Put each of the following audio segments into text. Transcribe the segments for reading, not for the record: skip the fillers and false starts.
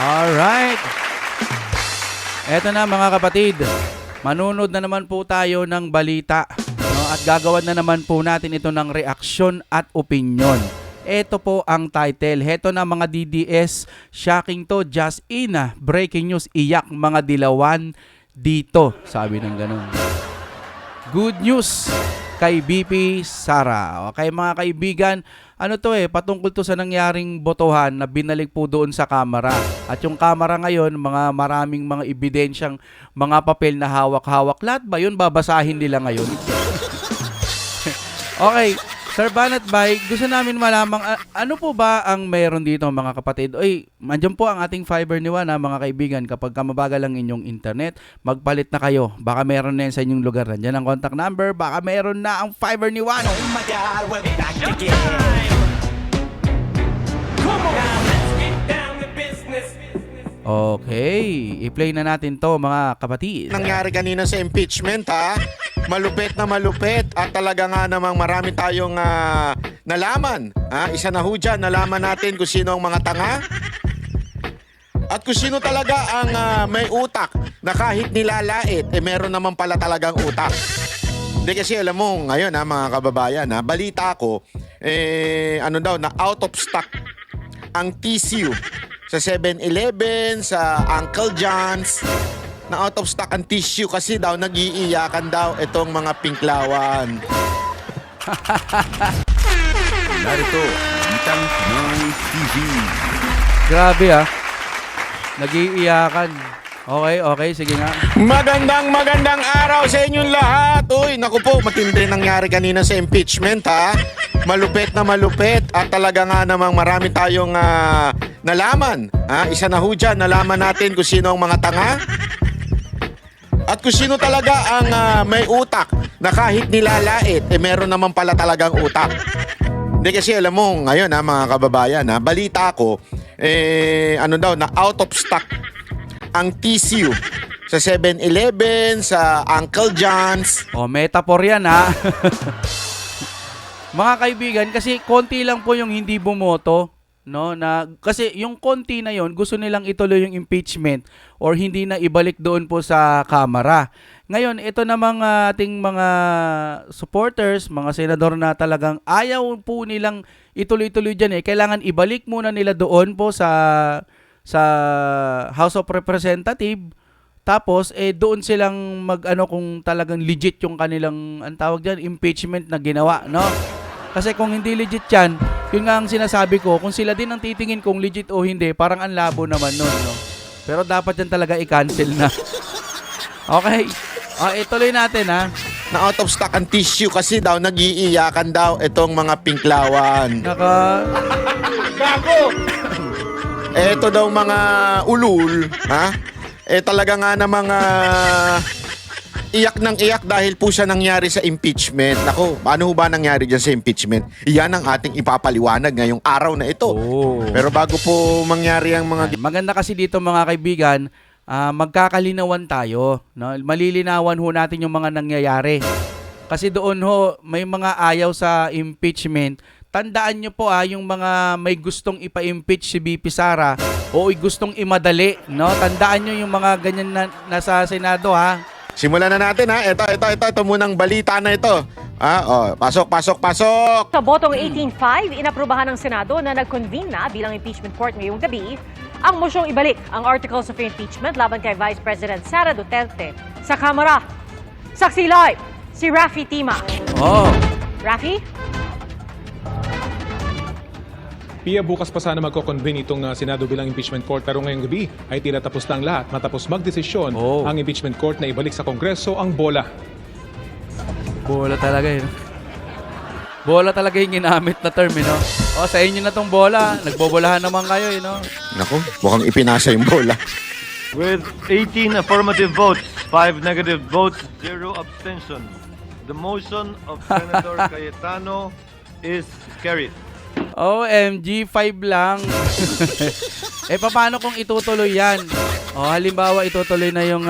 Alright. Eto na mga kapatid. Manunod na naman po tayo ng balita. No? At gagawan na naman po natin ito ng reaksyon at opinyon. Ito po ang title. Heto na mga DDS. Shocking to. Just in. Breaking news. Iyak mga dilawan dito. Sabi ng ganun. Good news kay BP Sara. Okay mga kaibigan, ano to patungkol to sa nangyaring botohan na binalik po doon sa kamera. At yung kamera ngayon, maraming mga ebidensyang mga papel na hawak-hawak. Lahat ba yun babasahin nila ngayon? Okay, Sir Banat Bay, gusto namin malamang ano po ba ang meron dito mga kapatid? Oy, andyan po ang ating fiber ni Juan mga kaibigan. Kapag mabagal lang inyong internet, magpalit na kayo. Baka meron na yan sa inyong lugar. Nandiyan ang contact number. Baka meron na ang fiber ni Juan. Oh my God, we're back again. Come on, now let's get down to business. Okay, i-play na natin to mga kapatid. Nangyari kanina sa impeachment ha. Malupit na malupit at talaga nga namang marami tayong nalaman. Isa na ho dyan, nalaman natin kung sino ang mga tanga at kung sino talaga ang may utak na kahit nilalait, meron naman pala talagang utak. Hindi kasi alam mo ngayon mga kababayan, balita ko, ano daw na out of stock ang tissue sa 7-Eleven, sa Uncle John's, na out of stock ang tissue kasi daw nag-iiyakan daw itong mga pinklawan. Narito, Bitang Pinoy TV. Grabe nag-iiyakan. Okay, sige nga. Magandang araw sa inyong lahat. Uy, naku po, matindi nangyari kanina sa impeachment ha. Malupit na malupit at talaga nga namang marami tayong nalaman. Isa na ho dyan, nalaman natin kung sino ang mga tanga at kung sino talaga ang may utak na kahit nilalait, meron naman pala talagang utak. Hindi kasi alam mo ngayon mga kababayan, balita ko, ano daw na out of stock ang tissue sa 7-Eleven, sa Uncle John's. Metaphor yan Mga kaibigan, kasi konti lang po yung hindi bumoto, no? Kasi yung konti na yon gusto nilang ituloy yung impeachment or hindi na ibalik doon po sa Kamara. Ngayon, ito namang ating mga supporters, mga senador na talagang ayaw po nilang ituloy-tuloy dyan Kailangan ibalik muna nila doon po sa House of Representatives. Tapos doon silang kung talagang legit yung kanilang ang tawag diyan impeachment na ginawa, no? Kasi kung hindi legit yan, yun nga ang sinasabi ko, kung sila din ang titingin kung legit o hindi, parang ang labo naman nun, no? Pero dapat yan talaga i-cancel na. Okay. Ituloy natin, Na out of stock ang tissue kasi daw nag-iiyakan daw itong mga pinklawan. Gago! Ito daw mga ulul, talaga nga namang iyak ng iyak dahil po siya nangyari sa impeachment. Nako, ano ho ba nangyari dyan sa impeachment? Iyan ang ating ipapaliwanag ngayong araw na ito. Pero bago po mangyari ang mga... Maganda kasi dito mga kaibigan, magkakalinawan tayo, no? Malilinawan ho natin yung mga nangyayari. Kasi doon ho, may mga ayaw sa impeachment. Tandaan nyo po yung mga may gustong ipa-impeach si BP Sara o gustong imadali, no? Tandaan nyo yung mga ganyan na nasa Senado Simulan na natin Ito munang balita na ito. Pasok. Sa botong 18-5, inaprubahan ng Senado na nag-convene na bilang impeachment court ngayong gabi ang mosyong ibalik ang articles of impeachment laban kay Vice President Sara Duterte sa Kamara. Saksi live, si Raffy Tima. Raffy? Pia, bukas pa sana magko-convene itong Senado bilang impeachment court pero ngayong gabi ay tila tapos lang lahat matapos magdesisyon ang impeachment court na ibalik sa Kongreso ang bola. Bola talaga Bola talaga yung ginamit na term, no? Sa inyo na tong bola. Nagbobolahan naman kayo, no? Naku, mukhang ipinasa yung bola. With 18 affirmative votes, 5 negative votes, 0 abstention, the motion of Senator Cayetano is carried. OMG, 5 lang. Paano kung itutuloy yan? Halimbawa, itutuloy na yung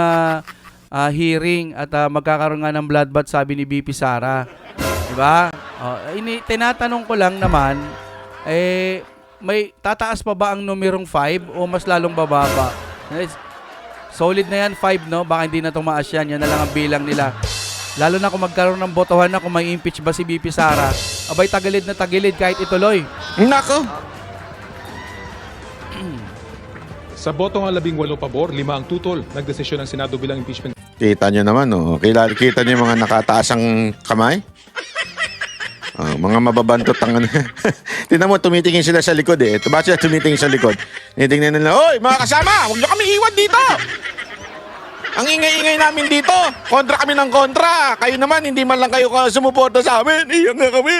hearing at magkakaroon nga ng bloodbath, sabi ni BP Sara. Diba? Tinatanong ko lang naman, may tataas pa ba ang numerong 5 o mas lalong bababa? Solid na yan, 5, no? Baka hindi na tumaas yan. Yan na lang ang bilang nila. Lalo na kung magkaroon ng botohan na kung may impeach ba si BP Sara. Abay, tagilid na tagilid kahit ituloy. Nako. Sa botong 18 pabor, 5 ang tutol. Nagdesisyon ng Senado bilang impeachment Kita nyo naman, oh. Kita nyo yung mga nakataas ang kamay? Oh, mga mababantot ang ano. Tingnan mo, tumitingin sila sa likod eh. Bakit sila tumitingin sa likod? Tinitingnan nila, "Hoy, mga kasama, huwag nyo kami iwan dito! Ang ingay-ingay namin dito. Kontra kami ng kontra. Kayo naman, hindi man lang kayo sumuporta sa amin. Iyak na kami.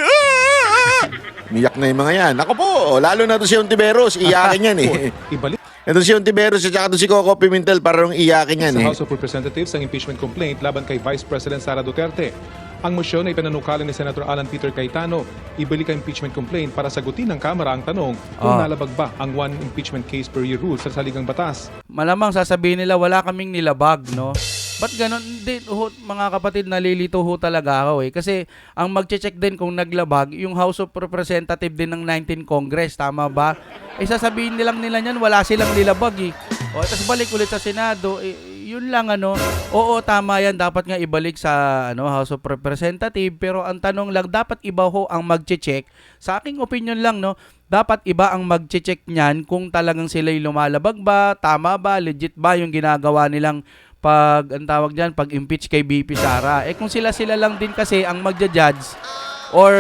Iyak na yung mga yan. Ako po, lalo na to si Ontiveros. Iyakin yan eh. ibalik Ito si Ontiveros at saka to si Coco Pimentel parang iyakin yan sa eh. House of Representatives ang impeachment complaint laban kay Vice President Sara Duterte. Ang motion ay pinanukalan ni Senator Alan Peter Cayetano. Ibalik ang impeachment complaint para sagutin ng Kamara ang tanong kung nalabag ba ang one impeachment case per year rule sa saligang batas. Malamang sasabihin nila wala kaming nilabag, no? Ba't ganun? Hindi, mga kapatid, nalilito ho talaga ako eh. Kasi ang magche-check din kung naglabag, yung House of Representative din ng 19 Congress, tama ba? Eh sasabihin nilang nila niyan, wala silang nilabag eh. O, tapos balik ulit sa Senado, yun lang ano. Oo, tama yan, dapat nga ibalik sa House of Representative. Pero ang tanong lang, dapat iba ho ang magche-check. Sa aking opinion lang, no? Dapat iba ang magche-check niyan kung talagang sila'y lumalabag ba, tama ba, legit ba yung ginagawa nilang ang tawag dyan, pag-impeach kay BP Sara. Eh kung sila lang din kasi ang magja-judge or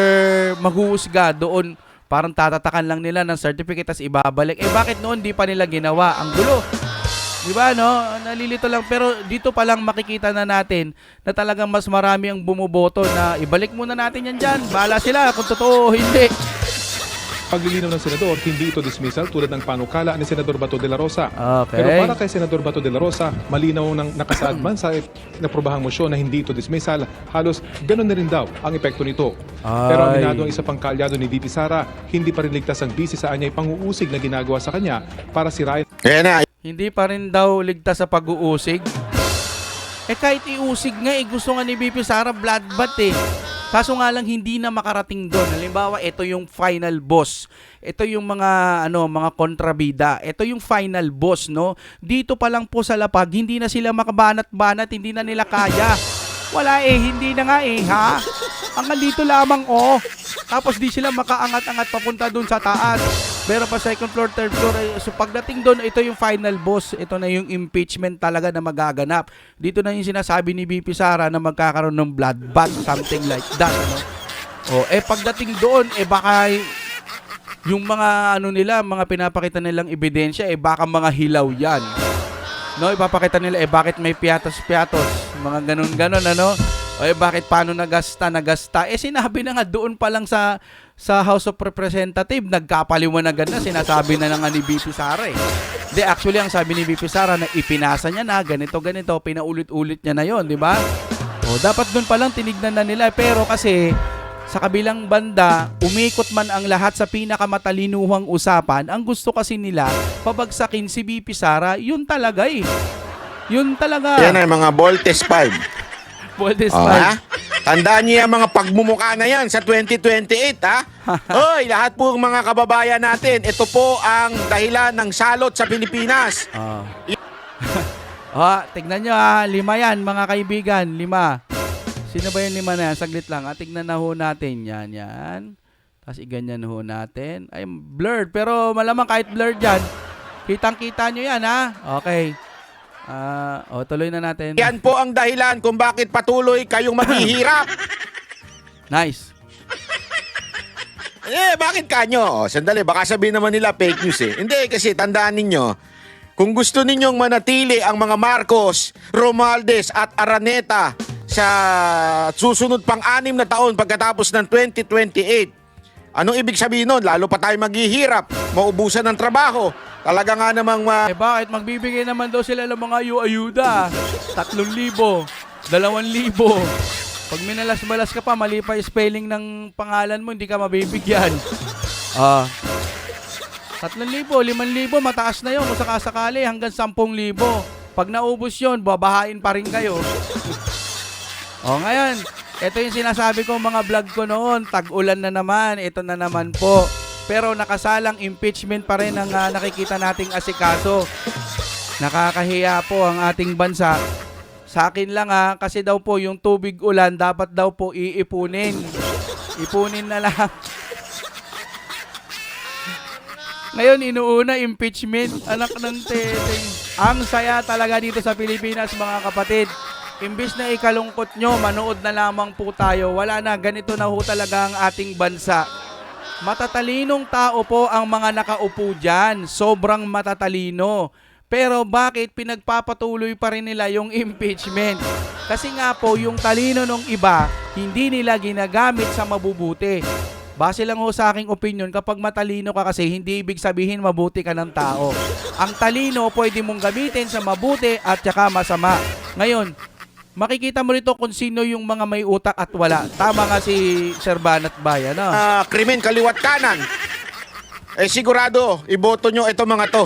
maghuhusga doon, parang tatatakan lang nila ng certificate tas ibabalik. Eh bakit noon di pa nila ginawa? Ang gulo. Di ba, no? Nalilito lang. Pero dito pa lang makikita na natin na talagang mas marami ang bumuboto na ibalik muna natin yan dyan. Bahala sila kung totoo o hindi. Paglilinaw ng Senador, hindi ito dismissal tulad ng panukala ni Senador Bato de la Rosa. Okay. Pero para kay Senador Bato de la Rosa, malinaw nang nakasaad man sa naprobahang motion na hindi ito dismissal, halos ganun na rin daw ang epekto nito. Pero aminado ang isa pang kaalyado ni VP Sara, hindi pa rin ligtas ang busy sa anyay pang-uusig na ginagawa sa kanya para sirain Kaya na, Hindi pa rin daw ligtas sa pag-uusig. Eh kahit iusig nga, gusto nga ni BP Sara bloodbath eh. Kaso nga lang hindi na makarating doon. Halimbawa, ito yung final boss. Ito yung mga kontrabida. Ito yung final boss, no? Dito pa lang po sa lapag, hindi na sila makabanat-banat, hindi na nila kaya. Wala hindi na nga ha? Hanggang dito lamang Tapos di sila makaangat-angat papunta doon sa taas. Pero pa second floor, third floor. So pagdating doon, ito yung final boss. Ito na yung impeachment talaga na magaganap. Dito na yung sinasabi ni BP Sara na magkakaroon ng bloodbath, something like that. Pagdating doon, baka yung mga mga pinapakita nilang ebidensya, baka mga hilaw yan. No, ipapakita nila, bakit may piatos-piatos, mga ganun-ganon, bakit paano nagasta. Sinabi na nga doon pa lang sa House of Representative, nagkapaliwanagan na, sinasabi na nga ni BP Sara Hindi, actually, ang sabi ni BP Sara na ipinasa niya na, ganito, pinaulit-ulit niya na yon, di ba? Dapat doon pa lang tinignan na nila, pero kasi sa kabilang banda, umikot man ang lahat sa pinakamatalinuhang usapan, ang gusto kasi nila, pabagsakin si BP Sara, yun talaga Yun talaga. yan ay mga Voltes 5. Voltes Ha? Tandaan niyo yung mga pagmumukha na yan sa 2028, ha? Hoy, lahat po mga kababayan natin, ito po ang dahilan ng salot sa Pilipinas. Tignan nyo 5 yan, mga kaibigan, 5. Sino ba yung 5 na yan? Saglit lang, tignan na ho natin. Yan. Tapos iganyan ho natin. Ay, blurred, pero malamang kahit blurred yan, kitang-kita nyo yan, ha? Okay. Tuloy na natin. Yan po ang dahilan kung bakit patuloy kayong maghihirap. Nice. Bakit kanyo? Sandali, baka sabihin naman nila fake news Hindi, kasi tandaan ninyo, kung gusto ninyong manatili ang mga Marcos, Romualdez at Araneta sa susunod pang 6 na taon pagkatapos ng 2028, anong ibig sabihin nun? Lalo pa tayo maghihirap, maubusan ng trabaho. Talaga nga namang Bakit? Magbibigay naman daw sila ng mga ayuda. 3,000, 2,000. Pag minalas-malas ka pa, mali pa yung spelling ng pangalan mo, hindi ka mabibigyan. 3,000, 5,000, mataas na yun kung sakasakali, hanggang 10,000. Pag naubos yun, babahain pa rin kayo. Ngayon, ito yung sinasabi ko mga vlog ko noon, tag-ulan na naman, ito na naman po. pero nakasalang impeachment pa rin ang nakikita nating asikaso. Nakakahiya po ang ating bansa. Sa akin lang kasi daw po yung tubig ulan dapat daw po iipunin. Ipunin na lang. Ngayon inuuna impeachment, anak ng teteng. Ang saya talaga dito sa Pilipinas mga kapatid. Imbis na ikalungkot nyo, manood na lamang po tayo. Wala na, ganito na ho talaga ang ating bansa. Matatalinong tao po ang mga nakaupo dyan. Sobrang matatalino. Pero bakit pinagpapatuloy pa rin nila yung impeachment? Kasi nga po, yung talino ng iba, hindi nila ginagamit sa mabubuti. Base lang ho sa aking opinion, kapag matalino ka kasi, hindi ibig sabihin mabuti ka ng tao. Ang talino, pwede mong gamitin sa mabuti at saka masama. Ngayon, makikita mo rito kung sino yung mga may utak at wala. Tama nga si Sir Banat Bayan, no? Krimen kaliwat kanan. Sigurado, iboto nyo ito mga to.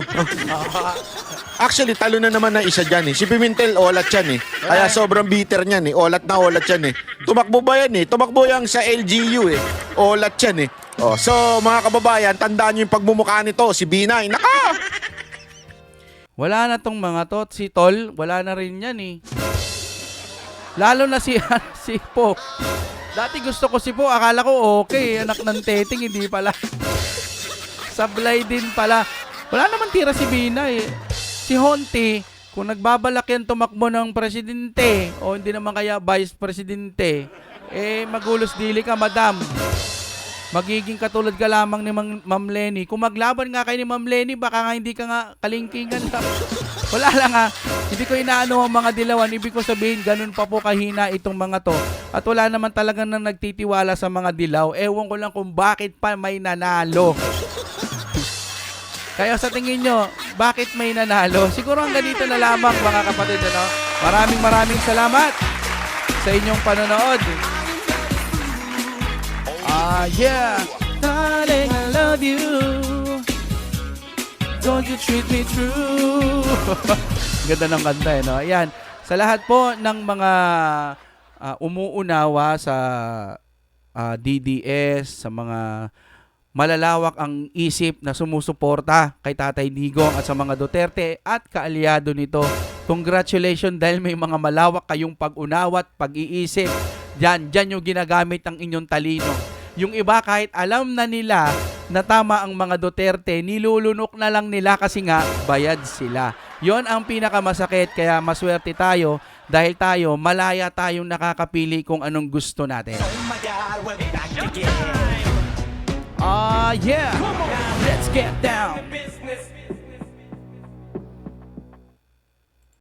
Actually, talo na naman na isa dyan Si Pimentel, olat yan Kaya sobrang bitter niyan Olat na olat yan Tumakbo ba yan Tumakbo yan sa LGU Olat yan so, mga kababayan, tandaan nyo yung pagmumukha nito. Si Binay, naka! Wala na tong mga to. Si Tol, wala na rin yan Lalo na si Po. Dati gusto ko si Po. Akala ko okay. Anak ng teteng, hindi pala. Sablay din pala. Wala naman tira si Binay Si Honti, kung nagbabalak yan tumakbo ng presidente o hindi naman kaya vice presidente, magulos dili ka, madam. Magiging katulad ka lamang ni Ma'am Lenny. Kung maglaban nga kayo ni Ma'am Lenny, baka nga hindi ka nga kalingkingan lang. Wala lang Hindi ko inaano ang mga dilawan. Ibig ko sabihin, ganun pa po kahina itong mga to. At wala naman talagang nang nagtitiwala sa mga dilaw. Ewan ko lang kung bakit pa may nanalo. Kaya sa tingin nyo, bakit may nanalo? Siguro hanggang dito na lamang mga kapatid. Maraming salamat sa inyong panonood. Yeah. Darling, I love you. Don't you treat me true. Ganda ng kanta Ayan. Sa lahat po ng mga umuunawa sa DDS, sa mga malalawak ang isip na sumusuporta kay Tatay Digong at sa mga Duterte at kaalyado nito. Congratulations dahil may mga malawak kayong pag-unawa at pag-iisip. Diyan yung ginagamit ang inyong talino. Yung iba kahit alam na nila na tama ang mga Duterte, nilulunok na lang nila kasi nga bayad sila. Yon ang pinakamasakit kaya maswerte tayo dahil tayo malaya tayong nakakapili kung anong gusto natin. Oh my God, we'll be back again. Yeah. Let's get down. Business.